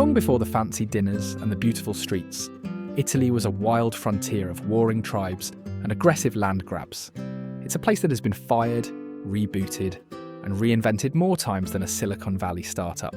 Long before the fancy dinners and the beautiful streets, Italy was a wild frontier of warring tribes and aggressive land grabs. It's a place that has been fired, rebooted, and reinvented more times than a Silicon Valley startup.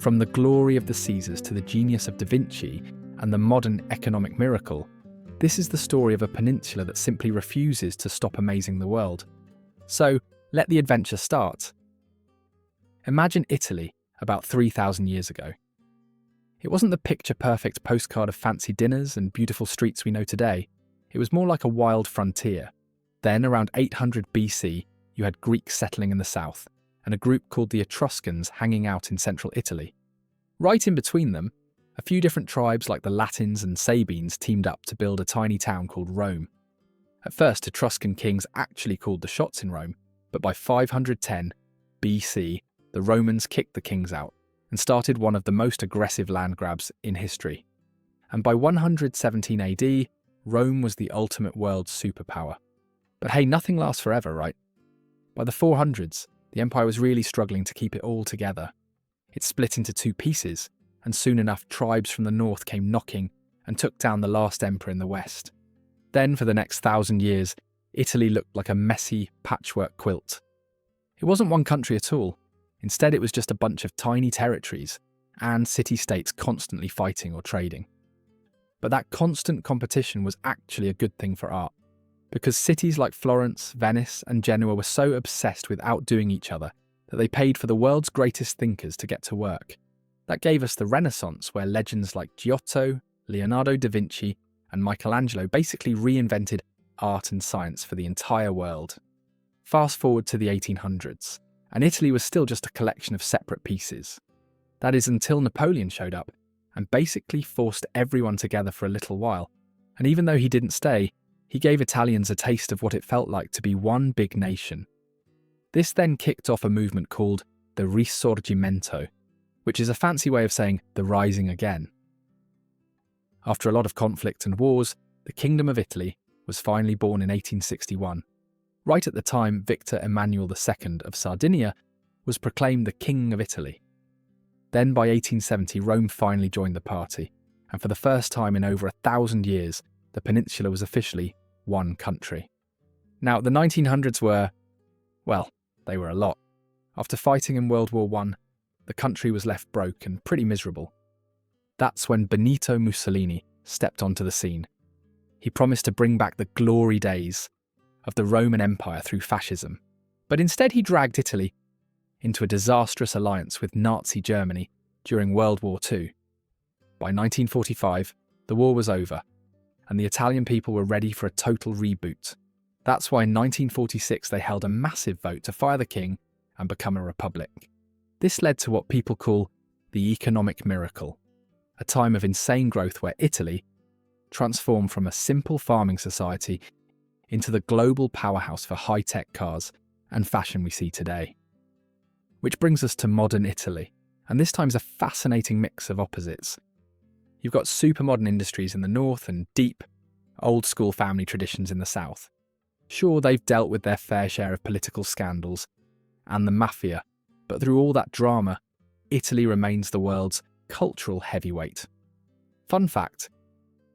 From the glory of the Caesars to the genius of Da Vinci and the modern economic miracle, this is the story of a peninsula that simply refuses to stop amazing the world. So, let the adventure start. Imagine Italy about 3,000 years ago. It wasn't the picture-perfect postcard of fancy dinners and beautiful streets we know today. It was more like a wild frontier. Then, around 800 BC, you had Greeks settling in the south, and a group called the Etruscans hanging out in central Italy. Right in between them, a few different tribes like the Latins and Sabines teamed up to build a tiny town called Rome. At first, Etruscan kings actually called the shots in Rome, but by 510 BC, the Romans kicked the kings out and started one of the most aggressive land grabs in history. And by 117 AD, Rome was the ultimate world superpower. But hey, nothing lasts forever, right? By the 400s, the empire was really struggling to keep it all together. It split into two pieces, and soon enough tribes from the north came knocking and took down the last emperor in the west. Then, for the next 1,000 years, Italy looked like a messy patchwork quilt. It wasn't one country at all. Instead, it was just a bunch of tiny territories and city-states constantly fighting or trading. But that constant competition was actually a good thing for art, because cities like Florence, Venice, and Genoa were so obsessed with outdoing each other that they paid for the world's greatest thinkers to get to work. That gave us the Renaissance, where legends like Giotto, Leonardo da Vinci, and Michelangelo basically reinvented art and science for the entire world. Fast forward to the 1800s. And Italy was still just a collection of separate pieces. That is until Napoleon showed up and basically forced everyone together for a little while. And even though he didn't stay, he gave Italians a taste of what it felt like to be one big nation. This then kicked off a movement called the Risorgimento, which is a fancy way of saying the rising again. After a lot of conflict and wars, the Kingdom of Italy was finally born in 1861. Right at the time, Victor Emmanuel II of Sardinia was proclaimed the King of Italy. Then by 1870, Rome finally joined the party, and for the first time in over 1,000 years, the peninsula was officially one country. Now, the 1900s were, well, they were a lot. After fighting in World War I, the country was left broke and pretty miserable. That's when Benito Mussolini stepped onto the scene. He promised to bring back the glory days of the Roman Empire through fascism, but instead he dragged Italy into a disastrous alliance with Nazi Germany during World War II. By 1945, the war was over, and the Italian people were ready for a total reboot. That's why in 1946 they held a massive vote to fire the king and become a republic. This led to what people call the economic miracle, a time of insane growth where Italy transformed from a simple farming society into the global powerhouse for high-tech cars and fashion we see today. Which brings us to modern Italy, and this time's a fascinating mix of opposites. You've got super modern industries in the north and deep, old-school family traditions in the south. Sure, they've dealt with their fair share of political scandals and the mafia, but through all that drama, Italy remains the world's cultural heavyweight. Fun fact,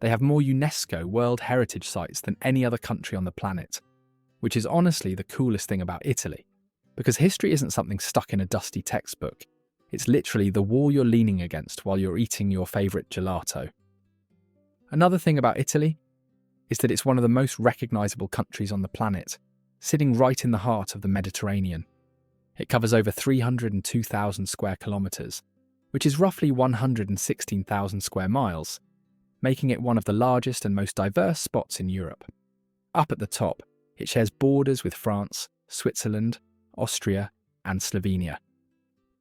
they have more UNESCO World Heritage Sites than any other country on the planet, which is honestly the coolest thing about Italy, because history isn't something stuck in a dusty textbook. It's literally the wall you're leaning against while you're eating your favourite gelato. Another thing about Italy is that it's one of the most recognisable countries on the planet, sitting right in the heart of the Mediterranean. It covers over 302,000 square kilometres, which is roughly 116,000 square miles, making it one of the largest and most diverse spots in Europe. Up at the top, it shares borders with France, Switzerland, Austria, and Slovenia.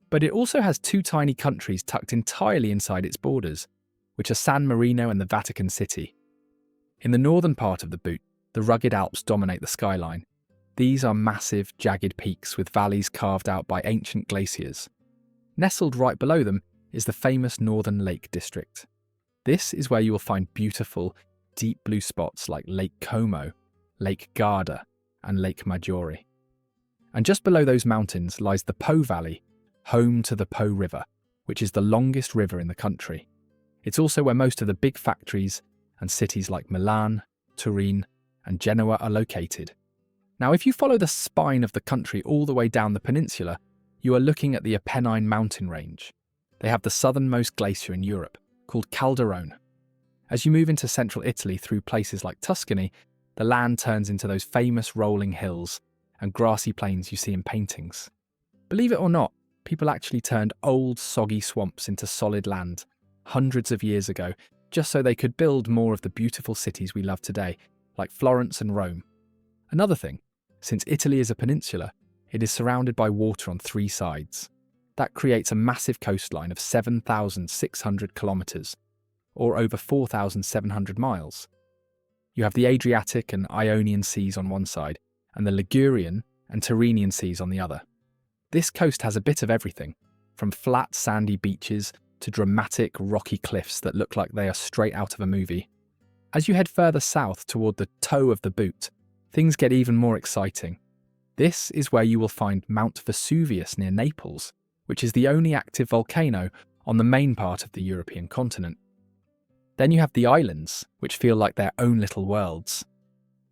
But it also has two tiny countries tucked entirely inside its borders, which are San Marino and the Vatican City. In the northern part of the boot, the rugged Alps dominate the skyline. These are massive, jagged peaks with valleys carved out by ancient glaciers. Nestled right below them is the famous Northern Lake District. This is where you will find beautiful, deep blue spots like Lake Como, Lake Garda, and Lake Maggiore. And just below those mountains lies the Po Valley, home to the Po River, which is the longest river in the country. It's also where most of the big factories and cities like Milan, Turin, and Genoa are located. Now, if you follow the spine of the country all the way down the peninsula, you are looking at the Apennine mountain range. They have the southernmost glacier in Europe, called Calderone. As you move into central Italy through places like Tuscany, the land turns into those famous rolling hills and grassy plains you see in paintings. Believe it or not, people actually turned old, soggy swamps into solid land hundreds of years ago, just so they could build more of the beautiful cities we love today, like Florence and Rome. Another thing, since Italy is a peninsula, it is surrounded by water on 3 sides. That creates a massive coastline of 7,600 kilometres, or over 4,700 miles. You have the Adriatic and Ionian seas on one side, and the Ligurian and Tyrrhenian seas on the other. This coast has a bit of everything, from flat, sandy beaches to dramatic, rocky cliffs that look like they are straight out of a movie. As you head further south toward the toe of the boot, things get even more exciting. This is where you will find Mount Vesuvius near Naples, which is the only active volcano on the main part of the European continent. Then you have the islands, which feel like their own little worlds.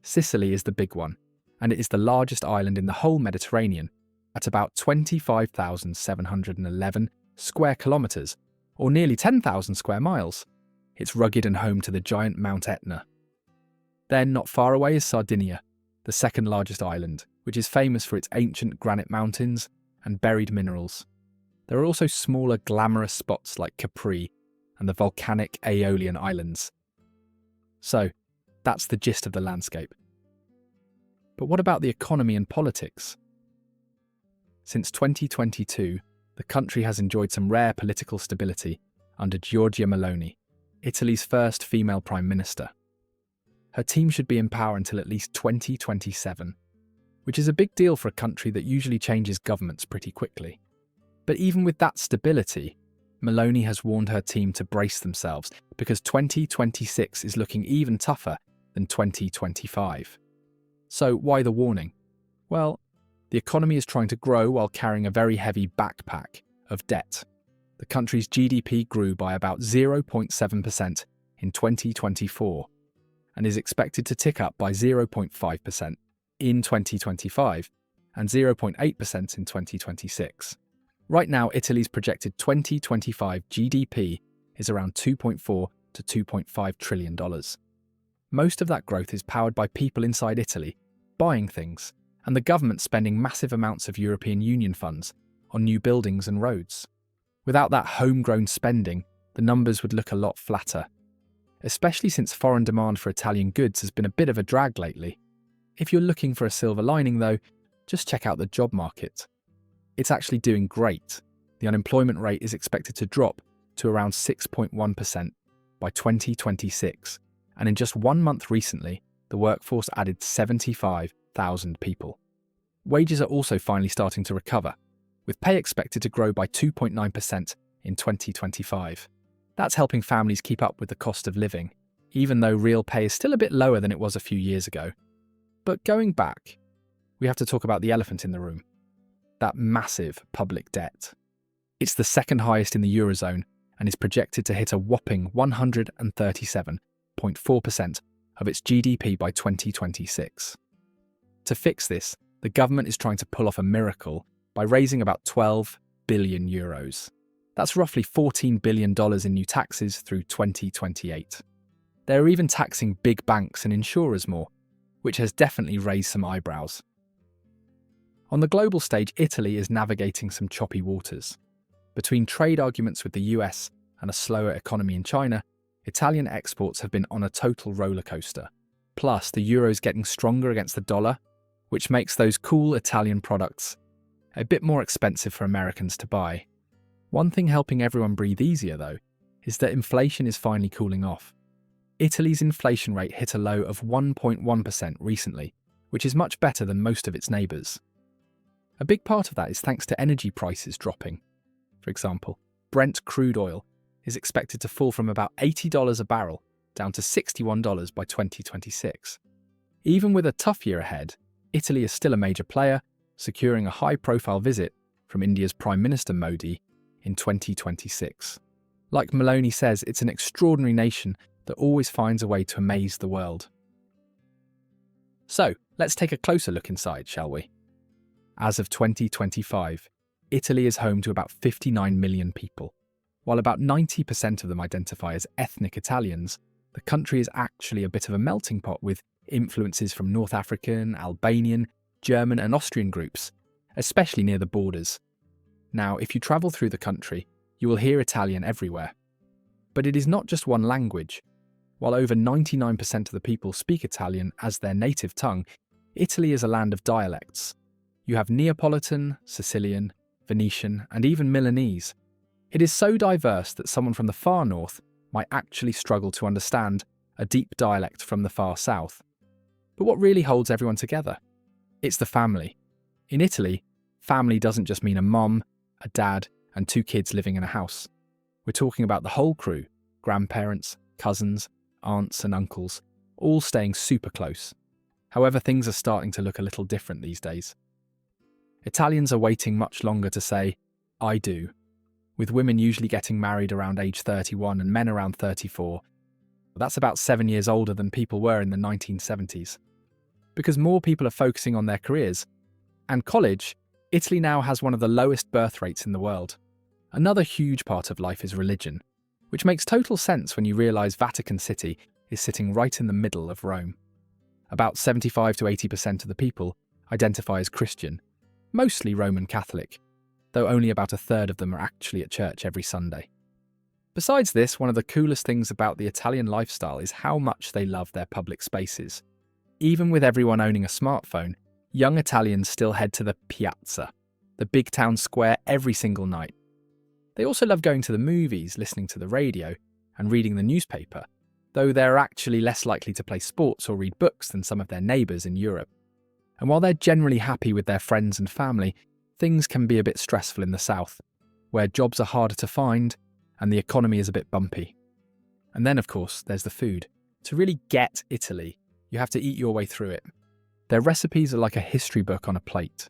Sicily is the big one, and it is the largest island in the whole Mediterranean, at about 25,711 square kilometres, or nearly 10,000 square miles. It's rugged and home to the giant Mount Etna. Then, not far away, is Sardinia, the second largest island, which is famous for its ancient granite mountains and buried minerals. There are also smaller, glamorous spots like Capri and the volcanic Aeolian Islands. So, that's the gist of the landscape. But what about the economy and politics? Since 2022, the country has enjoyed some rare political stability under Giorgia Meloni, Italy's first female prime minister. Her team should be in power until at least 2027, which is a big deal for a country that usually changes governments pretty quickly. But even with that stability, Meloni has warned her team to brace themselves because 2026 is looking even tougher than 2025. So why the warning? Well, the economy is trying to grow while carrying a very heavy backpack of debt. The country's GDP grew by about 0.7% in 2024 and is expected to tick up by 0.5% in 2025 and 0.8% in 2026. Right now, Italy's projected 2025 GDP is around $2.4 to $2.5 trillion. Most of that growth is powered by people inside Italy buying things, and the government spending massive amounts of European Union funds on new buildings and roads. Without that homegrown spending, the numbers would look a lot flatter, especially since foreign demand for Italian goods has been a bit of a drag lately. If you're looking for a silver lining though, just check out the job market. It's actually doing great. The unemployment rate is expected to drop to around 6.1% by 2026, and in just 1 month recently, the workforce added 75,000 people. Wages are also finally starting to recover, with pay expected to grow by 2.9% in 2025. That's helping families keep up with the cost of living, even though real pay is still a bit lower than it was a few years ago. But going back, we have to talk about the elephant in the room, that massive public debt. It's the second highest in the Eurozone and is projected to hit a whopping 137.4% of its GDP by 2026. To fix this, the government is trying to pull off a miracle by raising about 12 billion euros. That's roughly $14 billion in new taxes through 2028. They're even taxing big banks and insurers more, which has definitely raised some eyebrows. On the global stage, Italy is navigating some choppy waters. Between trade arguments with the US and a slower economy in China, Italian exports have been on a total rollercoaster. Plus, the euro is getting stronger against the dollar, which makes those cool Italian products a bit more expensive for Americans to buy. One thing helping everyone breathe easier, though, is that inflation is finally cooling off. Italy's inflation rate hit a low of 1.1% recently, which is much better than most of its neighbours. A big part of that is thanks to energy prices dropping. For example, Brent crude oil is expected to fall from about $80 a barrel down to $61 by 2026. Even with a tough year ahead, Italy is still a major player, securing a high-profile visit from India's Prime Minister Modi in 2026. Like Maloney says, it's an extraordinary nation that always finds a way to amaze the world. So, let's take a closer look inside, shall we? As of 2025, Italy is home to about 59 million people. While about 90% of them identify as ethnic Italians, the country is actually a bit of a melting pot with influences from North African, Albanian, German and Austrian groups, especially near the borders. Now, if you travel through the country, you will hear Italian everywhere. But it is not just one language. While over 99% of the people speak Italian as their native tongue, Italy is a land of dialects. You have Neapolitan, Sicilian, Venetian, and even Milanese. It is so diverse that someone from the far north might actually struggle to understand a deep dialect from the far south. But what really holds everyone together? It's the family. In Italy, family doesn't just mean a mom, a dad, and 2 kids living in a house. We're talking about the whole crew, grandparents, cousins, aunts and uncles, all staying super close. However, things are starting to look a little different these days. Italians are waiting much longer to say, "I do," with women usually getting married around age 31 and men around 34. That's about 7 years older than people were in the 1970s. Because more people are focusing on their careers and college, Italy now has one of the lowest birth rates in the world. Another huge part of life is religion, which makes total sense when you realise Vatican City is sitting right in the middle of Rome. About 75 to 80% of the people identify as Christian, mostly Roman Catholic, though only about a third of them are actually at church every Sunday. Besides this, one of the coolest things about the Italian lifestyle is how much they love their public spaces. Even with everyone owning a smartphone, young Italians still head to the piazza, the big town square, every single night. They also love going to the movies, listening to the radio, and reading the newspaper, though they're actually less likely to play sports or read books than some of their neighbours in Europe. And while they're generally happy with their friends and family, things can be a bit stressful in the south, where jobs are harder to find and the economy is a bit bumpy. And then, of course, there's the food. To really get Italy, you have to eat your way through it. Their recipes are like a history book on a plate.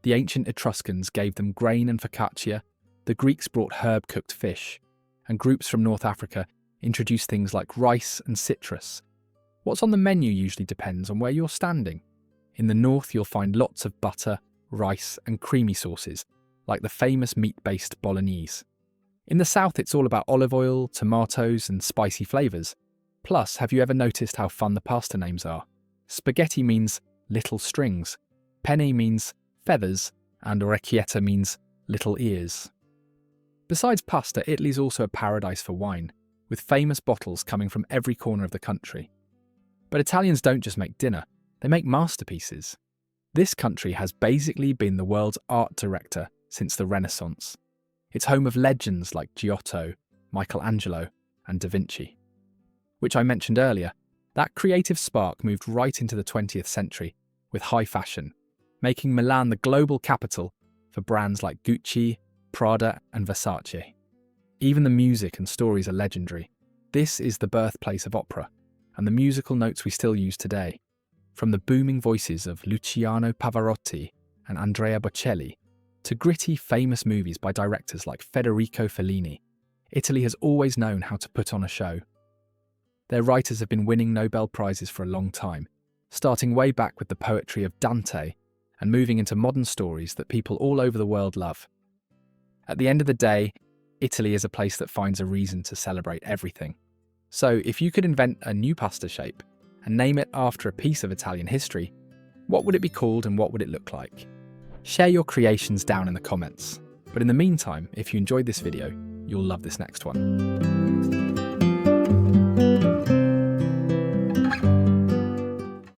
The ancient Etruscans gave them grain and focaccia, the Greeks brought herb-cooked fish, and groups from North Africa introduced things like rice and citrus. What's on the menu usually depends on where you're standing. In the north, you'll find lots of butter, rice, and creamy sauces, like the famous meat-based bolognese. In the south, it's all about olive oil, tomatoes, and spicy flavours. Plus, have you ever noticed how fun the pasta names are? Spaghetti means little strings, penne means feathers, and orecchietta means little ears. Besides pasta, Italy's also a paradise for wine, with famous bottles coming from every corner of the country. But Italians don't just make dinner, they make masterpieces. This country has basically been the world's art director since the Renaissance. It's home of legends like Giotto, Michelangelo, and Da Vinci. Which I mentioned earlier, that creative spark moved right into the 20th century with high fashion, making Milan the global capital for brands like Gucci, Prada, and Versace. Even the music and stories are legendary. This is the birthplace of opera, and the musical notes we still use today. From the booming voices of Luciano Pavarotti and Andrea Bocelli, to gritty, famous movies by directors like Federico Fellini, Italy has always known how to put on a show. Their writers have been winning Nobel Prizes for a long time, starting way back with the poetry of Dante and moving into modern stories that people all over the world love. At the end of the day, Italy is a place that finds a reason to celebrate everything. So if you could invent a new pasta shape and name it after a piece of Italian history, what would it be called and what would it look like? Share your creations down in the comments. But in the meantime, if you enjoyed this video, you'll love this next one.